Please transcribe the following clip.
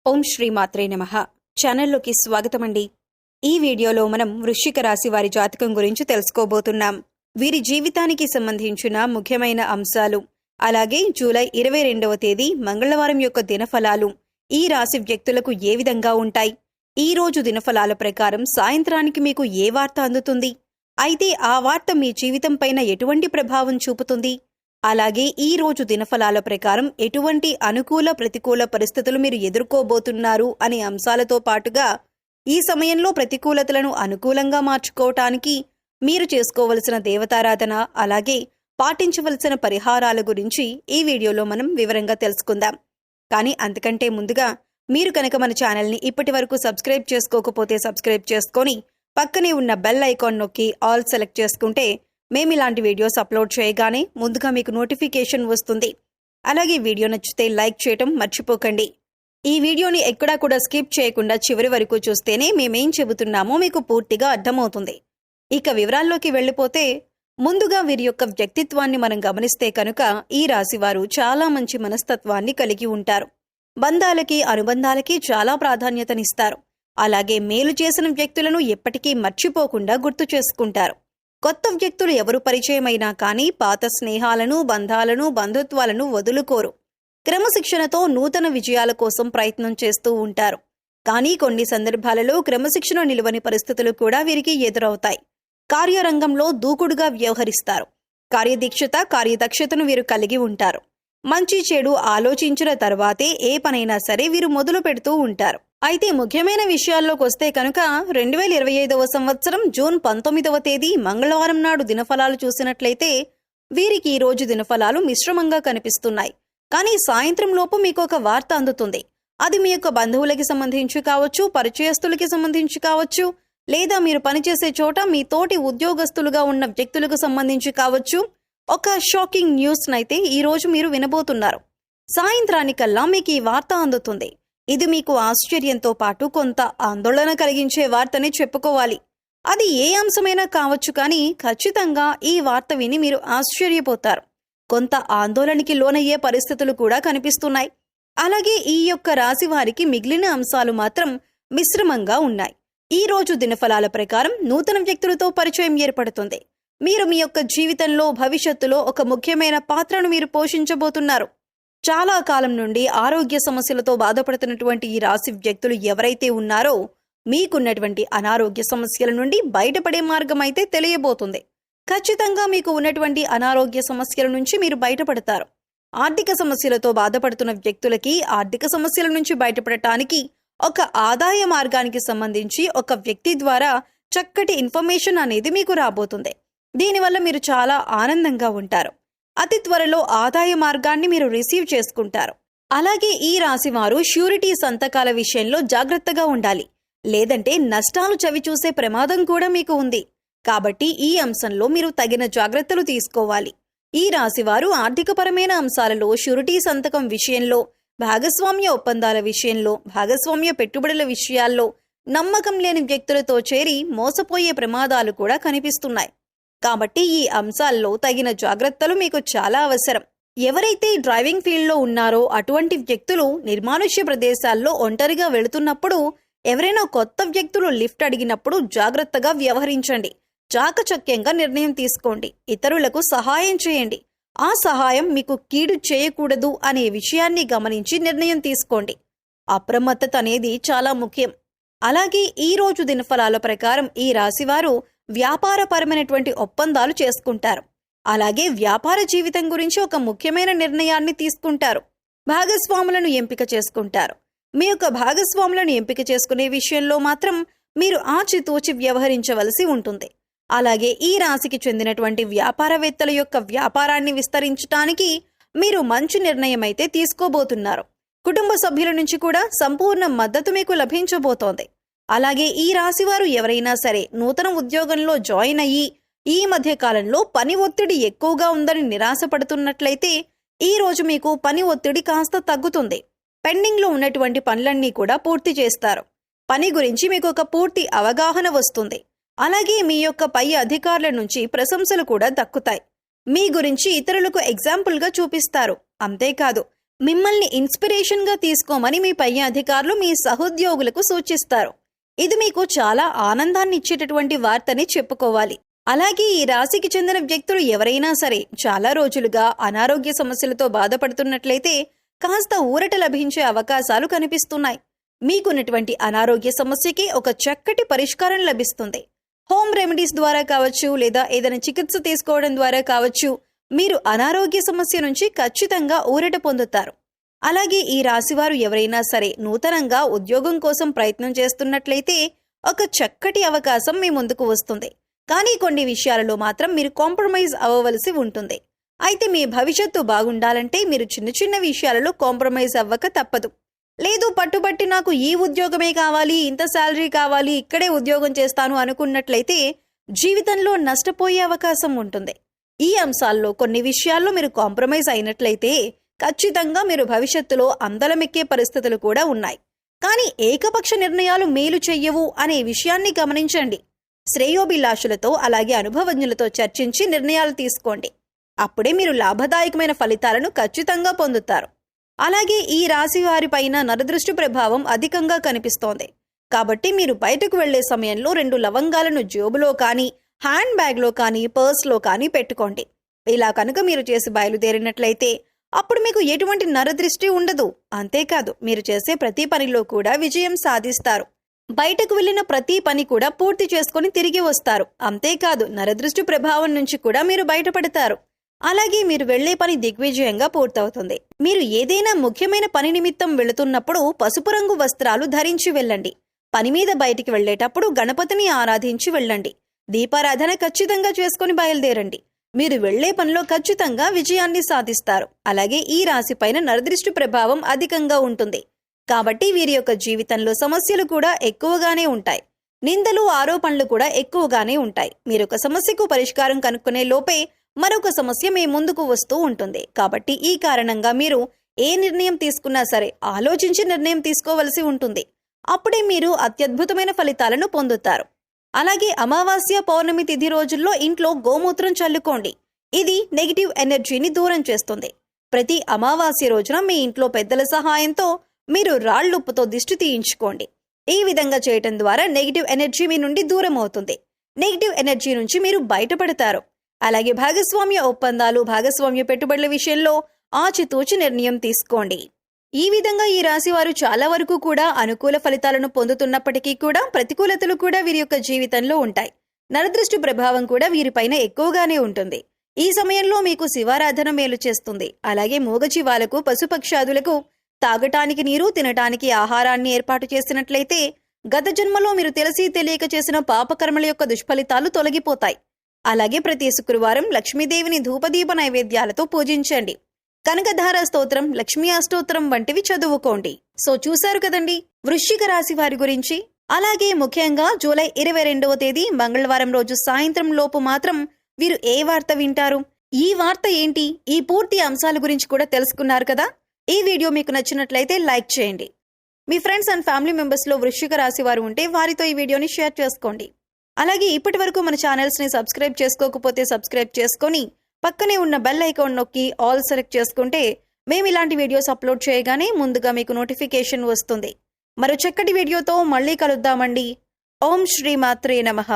ఓం శ్రీ మాత్రే నమః. ఛానల్లోకి స్వాగతమండి. ఈ వీడియోలో మనం వృశ్చిక రాశి వారి జాతకం గురించి తెలుసుకోబోతున్నాం. వీరి జీవితానికి సంబంధించిన ముఖ్యమైన అంశాలు, అలాగే జూలై 22వ తేదీ మంగళవారం యొక్క దినఫలాలు ఈ రాశి వ్యక్తులకు ఏ విధంగా ఉంటాయి, ఈ రోజు దినఫలాల ప్రకారం సాయంత్రానికి మీకు ఏ వార్త అందుతుంది, అయితే ఆ వార్త మీ జీవితం పైన ఎటువంటి ప్రభావం చూపుతుంది, అలాగే ఈ రోజు దినఫలాల ప్రకారం ఎటువంటి అనుకూల ప్రతికూల పరిస్థితులు మీరు ఎదుర్కోబోతున్నారు అనే అంశాలతో పాటుగా ఈ సమయంలో ప్రతికూలతలను అనుకూలంగా మార్చుకోవటానికి మీరు చేసుకోవలసిన దేవతారాధన, అలాగే పాటించవలసిన పరిహారాల గురించి ఈ వీడియోలో మనం వివరంగా తెలుసుకుందాం. కానీ అంతకంటే ముందుగా మీరు కనుక మన ఛానల్ని ఇప్పటి వరకు సబ్స్క్రైబ్ చేసుకోకపోతే సబ్స్క్రైబ్ చేసుకొని పక్కనే ఉన్న బెల్ ఐకాన్ నొక్కి ఆల్ సెలెక్ట్ చేసుకుంటే మేము ఇలాంటి వీడియోస్ అప్లోడ్ చేయగానే ముందుగా మీకు నోటిఫికేషన్ వస్తుంది. అలాగే వీడియో నచ్చితే లైక్ చేయటం మర్చిపోకండి. ఈ వీడియోని ఎక్కడా కూడా స్కిప్ చేయకుండా చివరి వరకు చూస్తేనే మేమేం చెబుతున్నామో మీకు పూర్తిగా అర్థమవుతుంది. ఇక వివరాల్లోకి వెళ్ళిపోతే ముందుగా వీరి యొక్క వ్యక్తిత్వాన్ని మనం గమనిస్తే కనుక ఈ రాశివారు చాలా మంచి మనస్తత్వాన్ని కలిగి ఉంటారు. బంధాలకి అనుబంధాలకి చాలా ప్రాధాన్యతనిస్తారు. అలాగే మేలు చేసిన వ్యక్తులను ఎప్పటికీ మర్చిపోకుండా గుర్తు చేసుకుంటారు. కొత్త వ్యక్తులు ఎవరు పరిచయమైనా కానీ పాత స్నేహాలను, బంధాలను, బంధుత్వాలను వదులుకోరు. క్రమశిక్షణతో నూతన విజయాల కోసం ప్రయత్నం చేస్తూ ఉంటారు. కానీ కొన్ని సందర్భాలలో క్రమశిక్షణ నిలువని పరిస్థితులు కూడా వీరికి ఎదురవుతాయి. కార్యరంగంలో దూకుడుగా వ్యవహరిస్తారు. కార్యదక్షతను వీరు కలిగి ఉంటారు. మంచి చెడు ఆలోచించిన తర్వాతే ఏ పనైనా సరే వీరు మొదలు పెడుతూ ఉంటారు. అయితే ముఖ్యమైన విషయాల్లోకి వస్తే కనుక 2025వ సంవత్సరం జూన్ 19వ తేదీ మంగళవారం నాడు దినఫలాలు చూసినట్లయితే వీరికి ఈ రోజు దినఫలాలు మిశ్రమంగా కనిపిస్తున్నాయి. కానీ సాయంత్రం లోపు మీకు ఒక వార్త అందుతుంది. అది మీ యొక్క బంధువులకి సంబంధించి కావచ్చు, పరిచయస్తులకి సంబంధించి కావచ్చు, లేదా మీరు పనిచేసే చోట మీ తోటి ఉద్యోగస్తులుగా ఉన్న వ్యక్తులకు సంబంధించి కావచ్చు. ఒక షాకింగ్ న్యూస్ నైతే ఈ రోజు మీరు వినబోతున్నారు. సాయంత్రానికల్లా మీకు ఈ వార్త అందుతుంది. ఇది మీకు ఆశ్చర్యంతో పాటు కొంత ఆందోళన కలిగించే వార్తనే చెప్పుకోవాలి. అది ఏ అంశమైనా కావచ్చు, కానీ ఖచ్చితంగా ఈ వార్త విని మీరు ఆశ్చర్యపోతారు. కొంత ఆందోళనకి లోనయ్యే పరిస్థితులు కూడా కనిపిస్తున్నాయి. అలాగే ఈ యొక్క రాశి వారికి మిగిలిన అంశాలు మాత్రం మిశ్రమంగా ఉన్నాయి. ఈ రోజు దినఫలాల ప్రకారం నూతన వ్యక్తులతో పరిచయం ఏర్పడుతుంది. మీరు మీ యొక్క జీవితంలో భవిష్యత్తులో ఒక ముఖ్యమైన పాత్రను మీరు పోషించబోతున్నారు. చాలా కాలం నుండి ఆరోగ్య సమస్యలతో బాధపడుతున్నటువంటి ఈ రాశి వ్యక్తులు ఎవరైతే ఉన్నారో మీకున్నటువంటి అనారోగ్య సమస్యల నుండి బయటపడే మార్గం అయితే తెలియబోతుంది. ఖచ్చితంగా మీకు ఉన్నటువంటి అనారోగ్య సమస్యల నుంచి మీరు బయటపడతారు. ఆర్థిక సమస్యలతో బాధపడుతున్న వ్యక్తులకి ఆర్థిక సమస్యల నుంచి బయటపడటానికి ఒక ఆదాయ మార్గానికి సంబంధించి ఒక వ్యక్తి ద్వారా చక్కటి ఇన్ఫర్మేషన్ అనేది మీకు రాబోతుంది. దీనివల్ల మీరు చాలా ఆనందంగా ఉంటారు. అతి త్వరలో ఆదాయ మార్గాన్ని మీరు రిసీవ్ చేసుకుంటారు. అలాగే ఈ రాశి వారు ష్యూరిటీ సంతకాల విషయంలో జాగ్రత్తగా ఉండాలి. లేదంటే నష్టాలు చవిచూసే ప్రమాదం కూడా మీకు ఉంది. కాబట్టి ఈ అంశంలో మీరు తగిన జాగ్రత్తలు తీసుకోవాలి. ఈ రాశి వారు ఆర్థికపరమైన అంశాలలో ష్యూరిటీ సంతకం విషయంలో, భాగస్వామ్య ఒప్పందాల విషయంలో, భాగస్వామ్య పెట్టుబడుల విషయాల్లో నమ్మకం లేని వ్యక్తులతో చేరి మోసపోయే ప్రమాదాలు కూడా కనిపిస్తున్నాయి. కాబట్టి ఈ అంశాల్లో తగిన జాగ్రత్తలు మీకు చాలా అవసరం. ఎవరైతే డ్రైవింగ్ ఫీల్డ్లో ఉన్నారో అటువంటి వ్యక్తులు నిర్మానుష్య ప్రదేశాల్లో ఒంటరిగా వెళుతున్నప్పుడు, ఎవరైనా కొత్త వ్యక్తులు లిఫ్ట్ అడిగినప్పుడు జాగ్రత్తగా వ్యవహరించండి. చాకచక్యంగా నిర్ణయం తీసుకోండి. ఇతరులకు సహాయం చేయండి. ఆ సహాయం మీకు కీడు చేయకూడదు అనే విషయాన్ని గమనించి నిర్ణయం తీసుకోండి. అప్రమత్తత అనేది చాలా ముఖ్యం. అలాగే ఈ రోజు దినఫలాల ప్రకారం ఈ రాశివారు వ్యాపారపరమైనటువంటి ఒప్పందాలు చేసుకుంటారు. అలాగే వ్యాపార జీవితం గురించి ఒక ముఖ్యమైన నిర్ణయాన్ని తీసుకుంటారు. భాగస్వాములను ఎంపిక చేసుకుంటారు. మీ యొక్క భాగస్వాములను ఎంపిక చేసుకునే విషయంలో మాత్రం మీరు ఆచితూచి వ్యవహరించవలసి ఉంటుంది. అలాగే ఈ రాశికి చెందినటువంటి వ్యాపారవేత్తల యొక్క వ్యాపారాన్ని విస్తరించడానికి మీరు మంచి నిర్ణయం అయితే తీసుకోబోతున్నారు. కుటుంబ సభ్యుల నుంచి కూడా సంపూర్ణ మద్దతు మీకు లభించబోతోంది. అలాగే ఈ రాశివారు ఎవరైనా సరే నూతన ఉద్యోగంలో జాయిన్ అయ్యి ఈ మధ్య కాలంలో పని ఒత్తిడి ఎక్కువగా ఉందని నిరాశపడుతున్నట్లయితే ఈ రోజు మీకు పని ఒత్తిడి కాస్త తగ్గుతుంది. పెండింగ్లో ఉన్నటువంటి పనులన్నీ కూడా పూర్తి చేస్తారు. పని గురించి మీకు ఒక పూర్తి అవగాహన వస్తుంది. అలాగే మీ యొక్క పై అధికారుల నుంచి ప్రశంసలు కూడా దక్కుతాయి. మీ గురించి ఇతరులకు ఎగ్జాంపుల్గా చూపిస్తారు. అంతేకాదు మిమ్మల్ని ఇన్స్పిరేషన్గా తీసుకోమని మీ పై అధికారులు మీ సహోద్యోగులకు సూచిస్తారు. ఇది మీకు చాలా ఆనందాన్ని ఇచ్చేటటువంటి వార్తని చెప్పుకోవాలి. అలాగే ఈ రాశికి చెందిన వ్యక్తులు ఎవరైనా సరే చాలా రోజులుగా అనారోగ్య సమస్యలతో బాధపడుతున్నట్లయితే కాస్త ఊరట లభించే అవకాశాలు కనిపిస్తున్నాయి. మీకున్నటువంటి అనారోగ్య సమస్యకి ఒక చక్కటి పరిష్కారం లభిస్తుంది. హోమ్ రెమెడీస్ ద్వారా కావచ్చు, లేదా ఏదైనా చికిత్స తీసుకోవడం ద్వారా కావచ్చు, మీరు అనారోగ్య సమస్య నుంచి ఖచ్చితంగా ఊరట పొందుతారు. అలాగే ఈ రాశివారు ఎవరైనా సరే నూతనంగా ఉద్యోగం కోసం ప్రయత్నం చేస్తున్నట్లయితే ఒక చక్కటి అవకాశం మీ ముందుకు వస్తుంది. కానీ కొన్ని విషయాలలో మాత్రం మీరు కాంప్రమైజ్ అవ్వవలసి ఉంటుంది. అయితే మీ భవిష్యత్తు బాగుండాలంటే మీరు చిన్న చిన్న విషయాలలో కాంప్రమైజ్ అవ్వక తప్పదు. లేదు పట్టుబట్టి నాకు ఈ ఉద్యోగమే కావాలి, ఇంత శాలరీ కావాలి, ఇక్కడే ఉద్యోగం చేస్తాను అనుకున్నట్లయితే జీవితంలో నష్టపోయే అవకాశం ఉంటుంది. ఈ అంశాల్లో కొన్ని విషయాల్లో మీరు కాంప్రమైజ్ అయినట్లయితే ఖచ్చితంగా మీరు భవిష్యత్తులో అందలమెక్కే పరిస్థితులు కూడా ఉన్నాయి. కానీ ఏకపక్ష నిర్ణయాలు మేలు చెయ్యవు అనే విషయాన్ని గమనించండి. శ్రేయోభిలాషులతో అలాగే అనుభవజ్ఞులతో చర్చించి నిర్ణయాలు తీసుకోండి. అప్పుడే మీరు లాభదాయకమైన ఫలితాలను ఖచ్చితంగా పొందుతారు. అలాగే ఈ రాశి వారిపైన నరదృష్టి ప్రభావం అధికంగా కనిపిస్తోంది. కాబట్టి మీరు బయటకు వెళ్లే సమయంలో 2 లవంగాలను జేబులో కానీ, హ్యాండ్ బ్యాగ్లో కానీ, పర్స్లో కానీ పెట్టుకోండి. ఇలా కనుక మీరు చేసి బయలుదేరినట్లయితే అప్పుడు మీకు ఎటువంటి నరదృష్టి ఉండదు. అంతేకాదు మీరు చేసే ప్రతి పనిలో కూడా విజయం సాధిస్తారు. బయటకు వెళ్లిన ప్రతి పని కూడా పూర్తి చేసుకుని తిరిగి వస్తారు. అంతేకాదు నరదృష్టి ప్రభావం నుంచి కూడా మీరు బయటపడతారు. అలాగే మీరు వెళ్లే పని దిగ్విజయంగా పూర్తవుతుంది. మీరు ఏదైనా ముఖ్యమైన పని నిమిత్తం వెళుతున్నప్పుడు పసుపు రంగు వస్త్రాలు ధరించి వెళ్ళండి. పని మీద బయటికి వెళ్లేటప్పుడు గణపతిని ఆరాధించి వెళ్ళండి. దీపారాధన ఖచ్చితంగా చేసుకుని బయలుదేరండి. మీరు వెళ్లే పనిలో ఖచ్చితంగా విజయాన్ని సాధిస్తారు. అలాగే ఈ రాశిపైన నరదృష్టి ప్రభావం అధికంగా ఉంటుంది. కాబట్టి వీరి యొక్క జీవితంలో సమస్యలు కూడా ఎక్కువగానే ఉంటాయి. నిందలు, ఆరోపణలు కూడా ఎక్కువగానే ఉంటాయి. మీరొక సమస్యకు పరిష్కారం కనుక్కునే లోపే మరొక సమస్య మీ ముందుకు వస్తూ ఉంటుంది. కాబట్టి ఈ కారణంగా మీరు ఏ నిర్ణయం తీసుకున్నా సరే ఆలోచించి నిర్ణయం తీసుకోవలసి ఉంటుంది. అప్పుడే మీరు అత్యద్భుతమైన ఫలితాలను పొందుతారు. అలాగే అమావాస్య, పౌర్ణమి తిథి రోజుల్లో ఇంట్లో గోమూత్రం చల్లుకోండి. ఇది నెగిటివ్ ఎనర్జీని దూరం చేస్తుంది. ప్రతి అమావాస్య రోజున మీ ఇంట్లో పెద్దల సహాయంతో మీరు రాళ్లుప్పుతో దిష్టి తీయించుకోండి. ఈ విధంగా చేయటం ద్వారా నెగిటివ్ ఎనర్జీ మీ నుండి దూరం అవుతుంది. నెగిటివ్ ఎనర్జీ నుంచి మీరు బయటపడతారు. అలాగే భాగస్వామ్య ఒప్పందాలు, భాగస్వామ్య పెట్టుబడుల విషయంలో ఆచితూచి నిర్ణయం తీసుకోండి. ఈ విధంగా ఈ రాశి వారు చాలా వరకు కూడా అనుకూల ఫలితాలను పొందుతున్నప్పటికీ కూడా ప్రతికూలతలు కూడా వీరి యొక్క జీవితంలో ఉంటాయి. నరదృష్టి ప్రభావం కూడా వీరిపైన ఎక్కువగానే ఉంటుంది. ఈ సమయంలో మీకు శివారాధన మేలు చేస్తుంది. అలాగే మూగజీవాలకు, పశుపక్షాదులకు తాగటానికి నీరు, తినటానికి ఆహారాన్ని ఏర్పాటు చేసినట్లయితే గత జన్మలో మీరు తెలిసి తెలియక చేసిన పాపకర్మల యొక్క దుష్ఫలితాలు తొలగిపోతాయి. అలాగే ప్రతి శుక్రవారం లక్ష్మీదేవిని ధూపదీప నైవేద్యాలతో పూజించండి. కనకధార స్తోత్రం, లక్ష్మీ అష్టోత్తరం వంటివి చదువుకోండి. సో చూశారు కదండి వృశ్చిక రాశి వారి గురించి. అలాగే ముఖ్యంగా జూలై 22వ తేదీ మంగళవారం రోజు సాయంత్రం లోపు మాత్రం వీరు ఏ వార్త వింటారు, ఈ వార్త ఏంటి, ఈ పూర్తి అంశాల గురించి కూడా తెలుసుకున్నారు కదా. ఈ వీడియో మీకు నచ్చినట్లయితే లైక్ చేయండి. మీ ఫ్రెండ్స్ అండ్ ఫ్యామిలీ మెంబర్స్ లో వృశ్చిక రాశి వారు ఉంటే వారితో ఈ వీడియోని షేర్ చేసుకోండి. అలాగే ఇప్పటి వరకు మన ఛానల్స్ ని సబ్స్క్రైబ్ చేసుకోకపోతే సబ్స్క్రైబ్ చేసుకొని పక్కనే ఉన్న బెల్ ఐకాన్ నొక్కి ఆల్ సెలెక్ట్ చేసుకుంటే మేము ఇలాంటి వీడియోస్ అప్లోడ్ చేయగానే ముందుగా మీకు నోటిఫికేషన్ వస్తుంది. మరో చక్కటి వీడియోతో మళ్ళీ కలుద్దామండి. ఓం శ్రీ మాత్రే నమః.